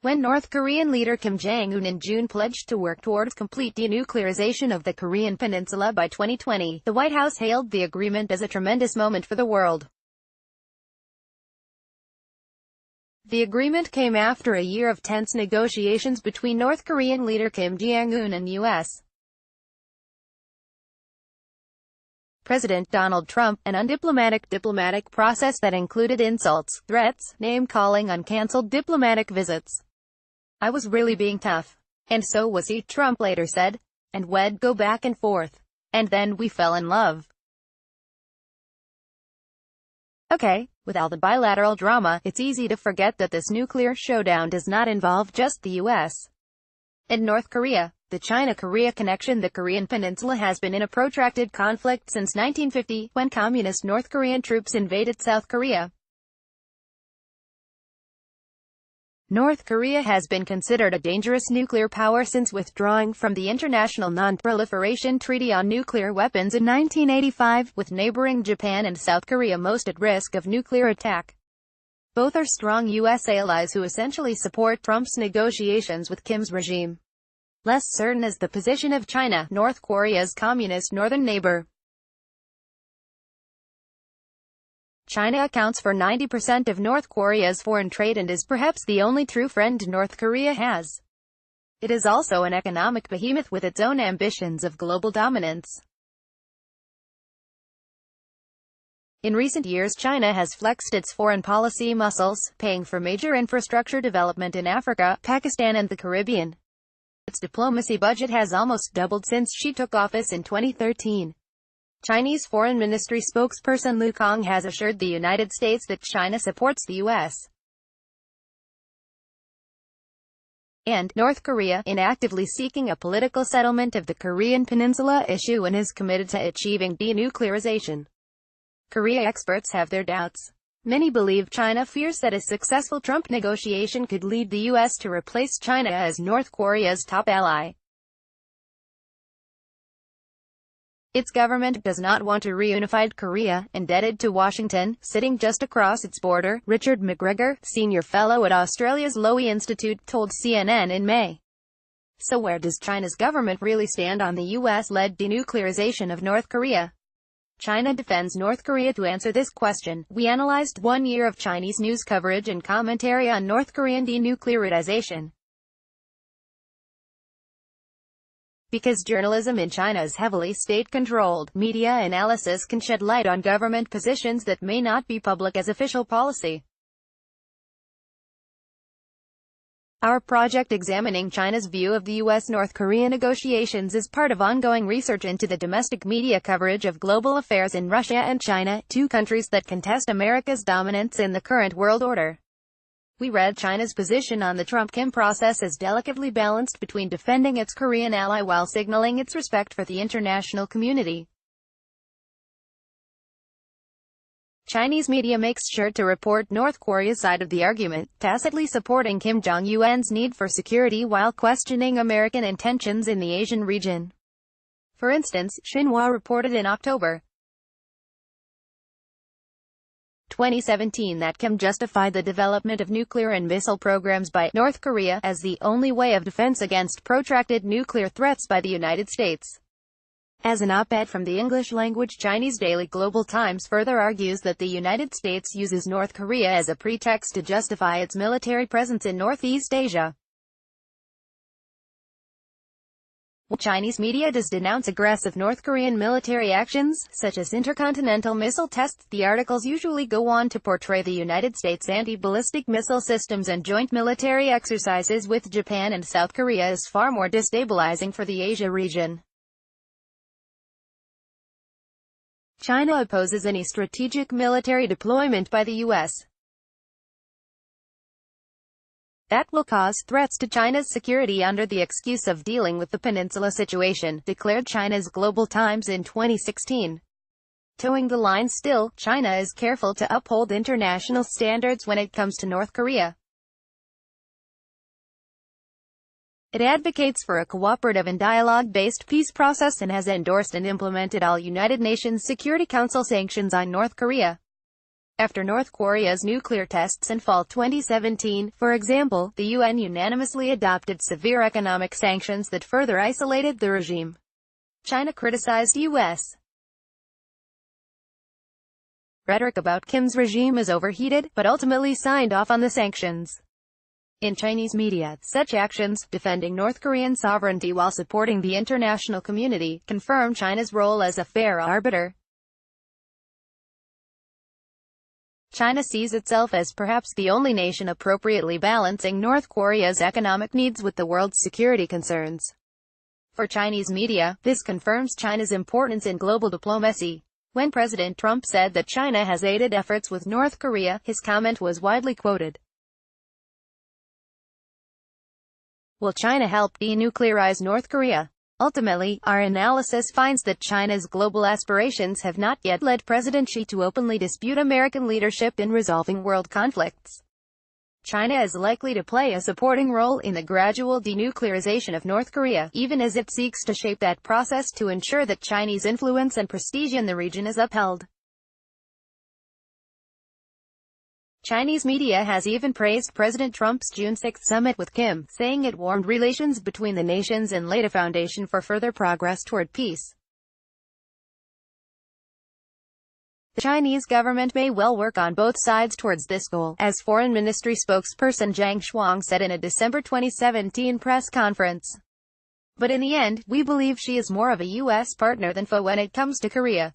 When North Korean leader Kim Jong Un in June pledged to work towards complete denuclearization of the Korean Peninsula by 2020, the White House hailed the agreement as a tremendous moment for the world. The agreement came after a year of tense negotiations between North Korean leader Kim Jong Un and U.S. President Donald Trump, an undiplomatic diplomatic process that included insults, threats, name-calling, uncancelled diplomatic visits. "I was really being tough. And so was he," Trump later said. "And we'd go back and forth. And then we fell in love." Okay, with all the bilateral drama, it's easy to forget that this nuclear showdown does not involve just the U.S. and North Korea. The China-Korea connection. The Korean Peninsula has been in a protracted conflict since 1950, when communist North Korean troops invaded South Korea. North Korea has been considered a dangerous nuclear power since withdrawing from the International Non-Proliferation Treaty on Nuclear Weapons in 1985, with neighboring Japan and South Korea most at risk of nuclear attack. Both are strong U.S. allies who essentially support Trump's negotiations with Kim's regime. Less certain is the position of China, North Korea's communist northern neighbor. China accounts for 90% of North Korea's foreign trade and is perhaps the only true friend North Korea has. It is also an economic behemoth with its own ambitions of global dominance. In recent years, China has flexed its foreign policy muscles, paying for major infrastructure development in Africa, Pakistan and the Caribbean. Its diplomacy budget has almost doubled since she took office in 2013. Chinese Foreign Ministry spokesperson Lu Kang has assured the United States that China supports the U.S. and North Korea in actively seeking a political settlement of the Korean Peninsula issue and is committed to achieving denuclearization. Korea experts have their doubts. Many believe China fears that a successful Trump negotiation could lead the U.S. to replace China as North Korea's top ally. Its government does not want a reunified Korea, indebted to Washington, sitting just across its border, Richard McGregor, senior fellow at Australia's Lowy Institute, told CNN in May. So where does China's government really stand on the U.S.-led denuclearization of North Korea? China defends North Korea. To answer this question, we analyzed 1 year of Chinese news coverage and commentary on North Korean denuclearization. Because journalism in China is heavily state-controlled, media analysis can shed light on government positions that may not be public as official policy. Our project examining China's view of the U.S.-North Korea negotiations is part of ongoing research into the domestic media coverage of global affairs in Russia and China, two countries that contest America's dominance in the current world order. We read China's position on the Trump-Kim process as delicately balanced between defending its Korean ally while signaling its respect for the international community. Chinese media makes sure to report North Korea's side of the argument, tacitly supporting Kim Jong Un's need for security while questioning American intentions in the Asian region. For instance, Xinhua reported in October 2017 that Kim justified the development of nuclear and missile programs by North Korea as the only way of defense against protracted nuclear threats by the United States. As an op-ed from the English-language Chinese daily Global Times further argues that the United States uses North Korea as a pretext to justify its military presence in Northeast Asia. While Chinese media does denounce aggressive North Korean military actions, such as intercontinental missile tests, the articles usually go on to portray the United States' anti-ballistic missile systems and joint military exercises with Japan and South Korea as far more destabilizing for the Asia region. China opposes any strategic military deployment by the U.S. that will cause threats to China's security under the excuse of dealing with the peninsula situation, declared China's Global Times in 2016. Towing the line still, China is careful to uphold international standards when it comes to North Korea. It advocates for a cooperative and dialogue-based peace process and has endorsed and implemented all United Nations Security Council sanctions on North Korea. After North Korea's nuclear tests in fall 2017, for example, the UN unanimously adopted severe economic sanctions that further isolated the regime. China criticized U.S. rhetoric about Kim's regime is overheated, but ultimately signed off on the sanctions. In Chinese media, such actions, defending North Korean sovereignty while supporting the international community, confirm China's role as a fair arbiter. China sees itself as perhaps the only nation appropriately balancing North Korea's economic needs with the world's security concerns. For Chinese media, this confirms China's importance in global diplomacy. When President Trump said that China has aided efforts with North Korea, his comment was widely quoted. Will China help denuclearize North Korea? Ultimately, our analysis finds that China's global aspirations have not yet led President Xi to openly dispute American leadership in resolving world conflicts. China is likely to play a supporting role in the gradual denuclearization of North Korea, even as it seeks to shape that process to ensure that Chinese influence and prestige in the region is upheld. Chinese media has even praised President Trump's June 6 summit with Kim, saying it warmed relations between the nations and laid a foundation for further progress toward peace. The Chinese government may well work on both sides towards this goal, as Foreign Ministry spokesperson Zhang Shuang said in a December 2017 press conference. But in the end, we believe she is more of a U.S. partner than foe when it comes to Korea.